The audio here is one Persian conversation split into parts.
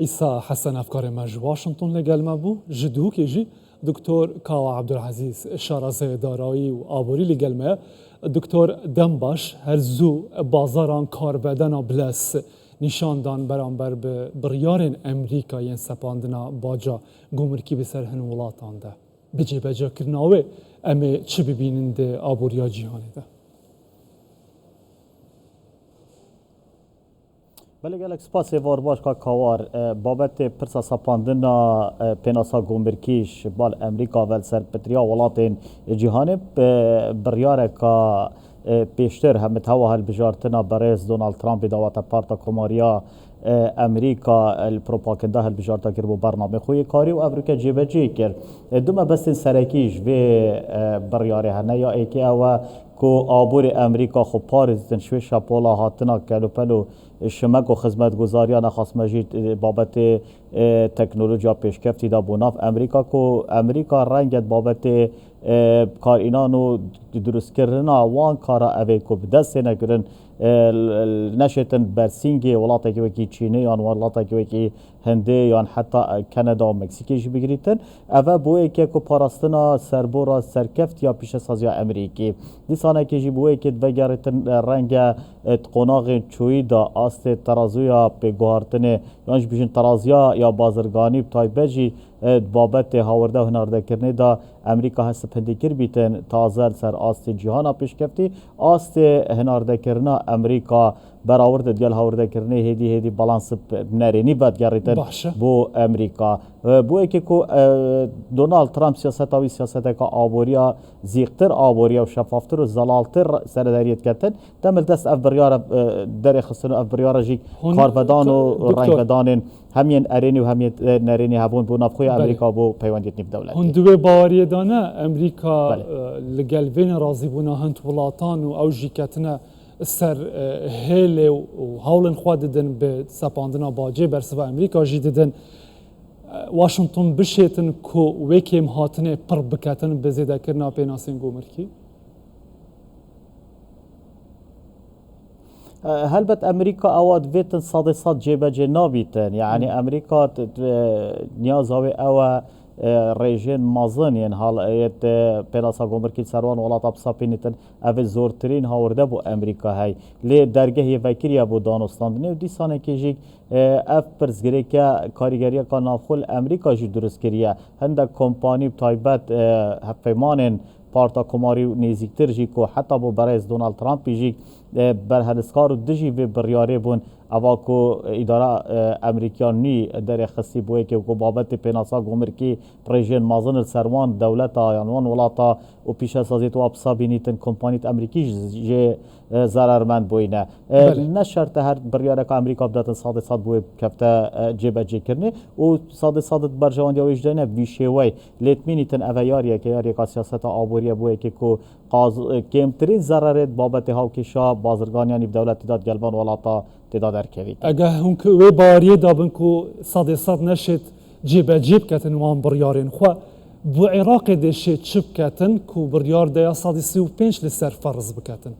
ئیسا حەسەن ئەفکارێمە ji Washington لەگەل me bû ji dihûkê jî Dr. Kawa Abdulhezîz Şarazê Darayî û Aborî lêgel me ye. Dr. Dembaş her zû bazaran karbedena bilez nîşandan beramber bi biryarên Emerîkayên sepandina baca gomrikî bi ser hin welatan de. Bi cêbecekirina wê em ê çi bibînin di aboriya cîhanê de? بله گلک سپاس وار باش که کاوار بابت پرسا سپاندنا پیناسا گومرکیش بال امریکا ول سر پتریا ولاتین جهانی بریاره که پیشتر همت هوا هل بجارتنا برز دونالد ترامپ دعوت پارتا کماریا امریکا الپروپاگندا هل بجارتا کرد بو برنامه خوی کاری و امریکا جیبه جی کرد دوما بستین سرکیش و بریاره هنه یا ایکی او کو آبور امریکا خو پارز دنشوی شپولا هاتنا کلوپلو شمک و خدمت گزاریان خاص مجید بابت تکنولوژیا پیشکفتی دا بوناف امریکا کو امریکا رنگت بابت کار اینانو درست کردنا وان کارا اوی کو بدست نگرن نشتن برسینگی ولاتا که وکی چینی یا ولاتا که وکی هنده یا حتی کانادا و مکسیکی جی بگریتن اوه بوی که کو پاراستنا سربورا سرکفت یا پیش سازیا امریکی دیسانه که جی بوی که بگریتن رنگ قناغ چوی دا است ترازویا به گوهرتنه یانش بیشن ترازیا یا بازرگانی بتایبه جی بابت هاورده و هنارده کرنه دا امریکا هست پندکر بیتن تازر سر آست جهانا پیشکفتی آست هنارده کرنه امریکا برآورد دیال هاورده کرنه هدی بالانس نرینی بد گریتن بو امریکا بو که کو دونالد ترامپ سیاست که آبوریا زیقتر آبوریا و شفافتر و زلالتر سرداریت کردن دمل دست افبریار در خصن افبریار جی کاربدان و رنگدانن همین ارینی و همین نرینی هبون بو نفخوی امریکا بو پیوندیت نب دولتی هندوی باوری دانه امریکا لگل وین رازی بونا هند ولاتان و او جیکتنه سر هیل و هولن خواه ددن به سپاندنا باجه برسوا امریکا جی ددن واشنطن بشیتن که ویکیم هاتنه پر بکتن بزیده کرنا پیناسین گومرکی؟ هلبت امریکا اواد ویتن صاد جيبه جنابيتن يعني امريكا نياز هاوي او ريجين مازن يعني حالات بيناسا گومركي سروان ولات ابسابينيتن او زورترين هاورده بو امريكا هاي لي درگه يفكريا بو دانستان نو ديسانه كيجيك اف پرزگريكا کاريگريا كانافول امريكا جي درست كريا هنده كومپاني تايبت هفمانن پارتا کماری نزیکتر جی کو حتی بو برایز دونالد ترامپ جی بر هدسکار و دجی به بریاره بون اوا کو اداره امریکانی در خصی بوی که کو بابت پیناسا گومرکی پریژن مازن سروان دولت آیانوان ولاتا و پیش سازیت و ابسا بینیتن کمپانیت امریکی جی ضررمند بوینه نشرت هر بریاره که امریکا بداتن صاد بوی کفته جیبه جی کرنه و صاد برجوان یا وجدانه ویشوی لیتمینیتن اویاریه که یاری که سیاست آبوریه بوی که کو کمترین ضررت بابت هاوکشا بازرگانیانی دولت داد گلبان ولاتا تعداد ارکوید اگه هنک وی باریه دابن کو صاد نشد جیب کتن وان بریارین خو بو عراق دشه چپ کتن کو بریار دیا 135 لسر فرض بکتن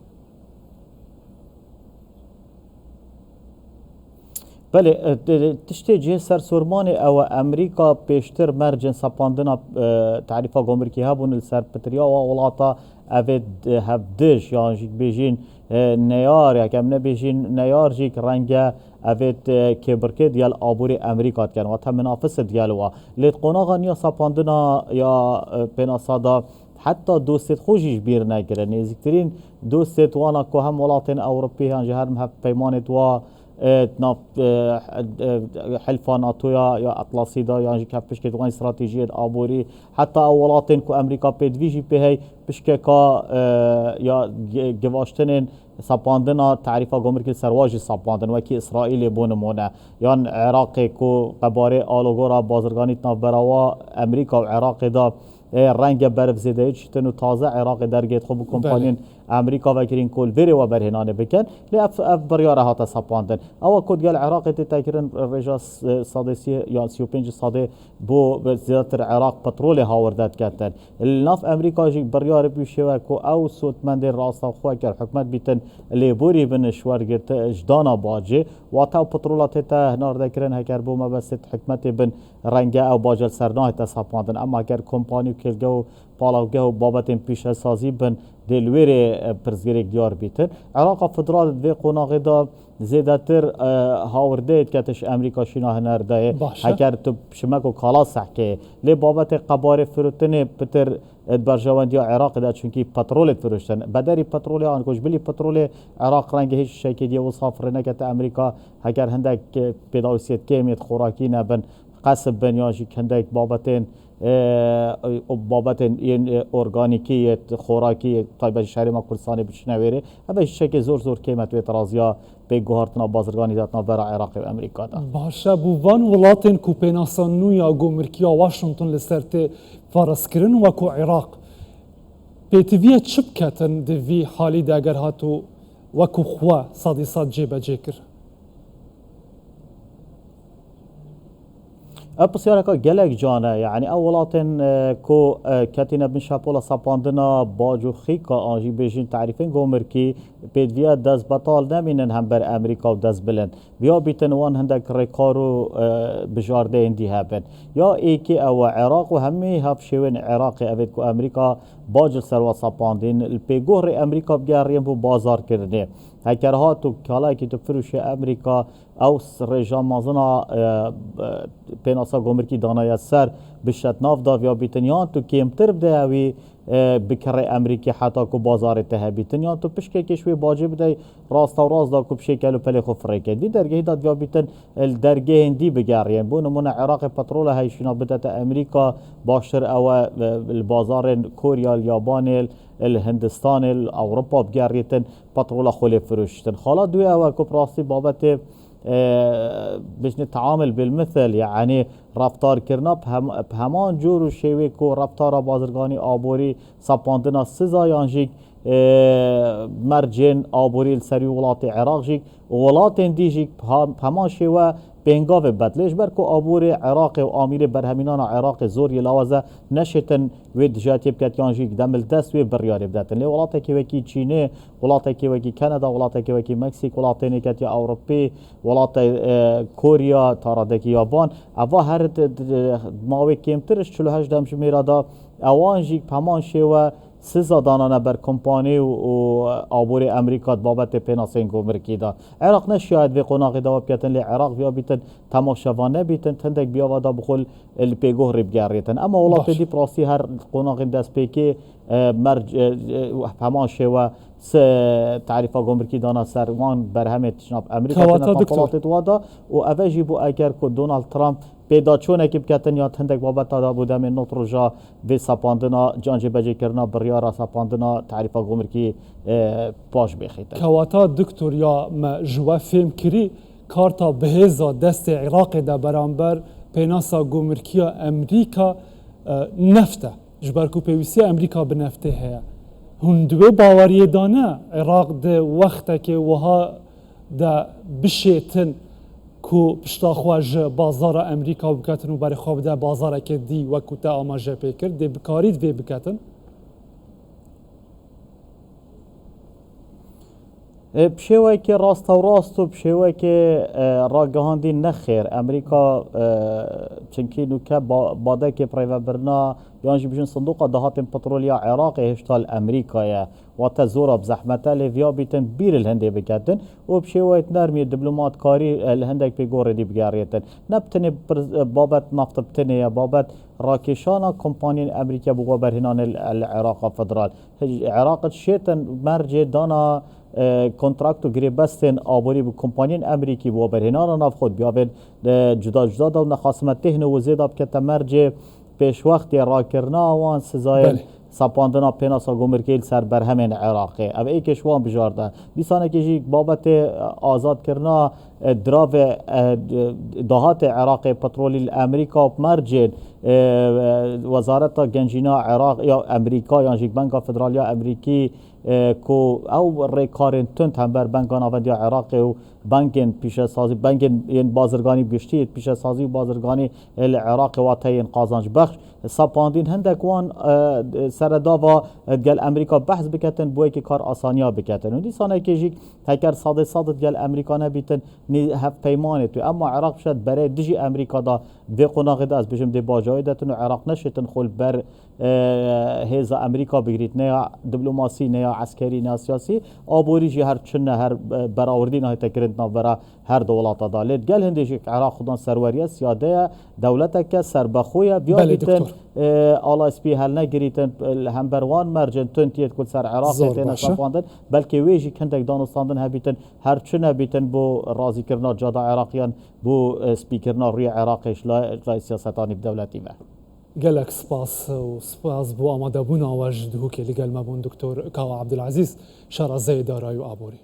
بله تشتی جه سر سرمان او امریکا پیشتر مرجن سپاندنا تعریفا گمرکی هبون سر پتریا و ولاتا اوید هفدش یعنی جیک بیجین نیار یا کم نبیجین نیار جیک رنگه اوید کبرکه دیال آبوری امریکا کن و تا منافس دیالوا لیت قناغا نیا سپاندنا یا پیناسادا حتی دوستت خوشیش بیر نگره نزدیکترین دوستت وانا که هم ولاتین اوروپی هنجه هرم هف پیمانت و حلف ناتویا یا اطلسی دا یعنی که پشت دوان استراتژی آبوری حتی اولاتین که امریکا پیدویجی بهی پشت که یا گواشتنین سپاندنا تعریفا گمرکی سرواج سپاندن و کی اسرائیل بونمونه یان عراقی که قباره آلوگورا بازرگانی تناف براوا امریکا و عراق دا رنگ برف زیده چیتن و تازه عراق درگیت خوب کمپانین امریکا و کرین کول ویره و برهنانه بکن لی اف بریاره هاتا سپاندن او کد گل عراق تکرن رجا ساده یا 35 ساده بو زیادتر عراق پترول هاوردت کردن الناف امریکا جی بریاره بیشه کو او سوتمند راستا خو کر حکومت بیتن لیبوری بن شوارگت اجدانا باجه واتا پترولات تا هنار دکرن هکر بو ما بس حکومت بن رنگه او باجل سرناه تا سپاندن اما اگر کمپانی کلگو پالاوگه بابت پیش سازی بن دلویر پرزگریک دیار بیتن عراق فدرال دوی قناغ دا زیادتر هاورده کتش امریکا شینا هنرده هکر تو شمکو کالا سحکه لی بابت قبار فروتن پتر برجواندی عراق دا چونکی پترول فروشتن بدری پترول آن کش بلی پترول عراق رنگ هیچ شکی دی وصافر نکت امریکا هکر هندک پیداوسیت کمیت خوراکی نبن قصب بن یاشی هندک بابتن این ارگانیکی خوراکی طایب شهر ما کردستان بشنویره اوه شک زور قیمت و اعتراضیا به گوهرتنا بازرگانی داتنا برای عراق و امریکا دا باشه بوان ولاتن کوپناسان نویا گومرکیا واشنطن لسرت فارسکرن و کو عراق پیتویه چپ کتن دوی حالی داگر هاتو و کو خوا صادی صاد جیبه جیکر بسیارکا گلک جانه یعنی اولاتن کو کتینا بن شاپولا سپاندنا باجو خیکا آنجی بیشین تعریفین گومرکی پیدویا دست بطال نمینن هم بر امریکا و دست بلند بیا بیتن وان هندک رکارو بجارده اندی هبن یا ایکی او عراق و همی هف شوین عراق اوید کو امریکا باجل سروا سپاندین الپیگوه امریکا بگریم بو بازار کرده هکرها تو کالایی که تو فروش امریکا او رژا مازنا پیناسا گومرکی دانای سر بشت ناف دا یا بیتنیان تو کمتر بده اوی بکره امریکی حتی کو بازار ته بیتنیان تو پشکه کشوی باجه بده راست و راست دا کو بشکل و پلی خفره کردی درگه داد یا بیتن درگه هندی بگرین بو نمونه عراق پترول هایشونا بده امریکا باشتر او البازار کوریا اليابان الهندستان الاوروبا بگریتن پترول خلی فروشتن حالا دوی او کو براستی بابت باش نتعامل بالمثل يعني رفتار کرنا بهمان جور و شیوه کو رفتار بازرگانی آبوری سپاندنا سزا یانجیک مرجن آبوری سری ولات عراق جیک ولات دیجیک همان شیوه بینگاو بدلش بر کو آبور عراق و آمیر برهمینان عراق زوری لوازه نشتن و دجاتی بکت یانجیک دمل دست و بریاری بدتن لی ولاته که وکی چینه ولاته که وکی کانادا ولاته که وکی مکسیک ولاته نکت یا اروپی ولاته کوریا تارادکی یابان اوا هر ماوی کمترش 48 دمش میرادا اوانجیک همان شیوه سزا دانانه بر کمپانی و آبور امریکا بابت پیناسین گومرکی دا عراق نشاید و قناقی دا بکتن لی عراق بیا بیتن تماشوانه بیتن تندک بیا و دا بخول الپیگوه ری بگریتن اما ولات دی پراسی هر قناقی دست پیکی مرج همان شوه تعریفا گومرکی دانا سروان بر همه تشناب امریکا تنفلاتت وادا و اوجی بو اگر که دونالد ترامپ پیدا چونه که بکتن یا تندک بابت دا بوده من نوت رجا و سپاندنا جانجی بجی کرنا بریارا سپاندنا تعریفا گومرکی پاش بخیتن کواتا دکتور یا ما جوا فهم کری کارتا بهزا دست عراق دا برانبر پیناسا گومرکی امریکا نفته جبرکو پیویسی امریکا بنفته هیا هندوه باوریه دانه عراق ده وقتا که وها ده بشیتن کو پشتاخواج بازار امریکا بکتن و برای خواب ده بازار که دی و کتا آماجه پیکر ده بکارید وی بکتن بشوی که راست و راست و بشوی که راگهاندی نخیر امریکا چنکی نوکه باده که پریوه برنا یعنی بجن صندوق دهات پترولیا عراق هشتال امریکا و تزورا بزحمته لیویا بیتن بیر الهنده بکتن و بشوی نرمی دیپلمات کاری الهنده پیگور دی بگاریتن نبتنی بابت نفط بتنی یا بابت راکشانا کمپانی امریکا بگو برهنان العراق فدرال عراق شیطن مرج دانا کنترکت و گریبستن آبوری به کمپانی امریکی بو برهنان ناف خود بیابن جدا جدا دا نخاسمت تهن و زیدا بکت مرج پیش وقتی را کرنا وان سزای سپاندنا پیناسا گومرکیل سر بر همین عراقی او ای کشوان بجارده دیسانه که جی بابت آزاد کرنا دراو دهات عراق پترولی امریکا مرجن وزارت گنجینا عراق یا امریکا یا بنک فدرالیا امریکی کو او ریکارن تند هم بر بنک ناوندی عراق و بنکن پیش سازی بنکن بازرگانی گشتی پیش سازی بازرگانی العراق و تاین قازانج بخش سپاندین هندک وان سرداوا گل امریکا بحث بکتن بوی که کار آسانیا بکتن و دیسانه که جیک هکر صاد گل امریکا نبیتن نی هف پیمانه تو اما عراق شد برای دیجی امریکا دا وی قناغ دا از بجم دی باجای دتن و عراق نشتن خل بر هیزا امریکا بگیرید نه دیپلماسی نه عسکری نه سیاسی آبوری جی هر چنه هر براوردی نه تکرد نه برا هر دولت دالت گل هندی جیک عراق خودان سروریه سیاده دولت که سربخویا بیا بیتن آلا اسپی هل نگریتن هم بروان مرجن تنتیت کل سر عراق تن سپاندن بلکه ویجی کندک دانستاندن هبیتن هر چنه بیتن بو راضی کرنا جادا عراقیان بو سپیکرنا روی عراقش لا سیاستانی دولتی ما گلک سپاس و سپاس بو آماده بونا و جدهو که لگل مبون دکتور کاو عبدالعزیز شارزه دارای و آبوری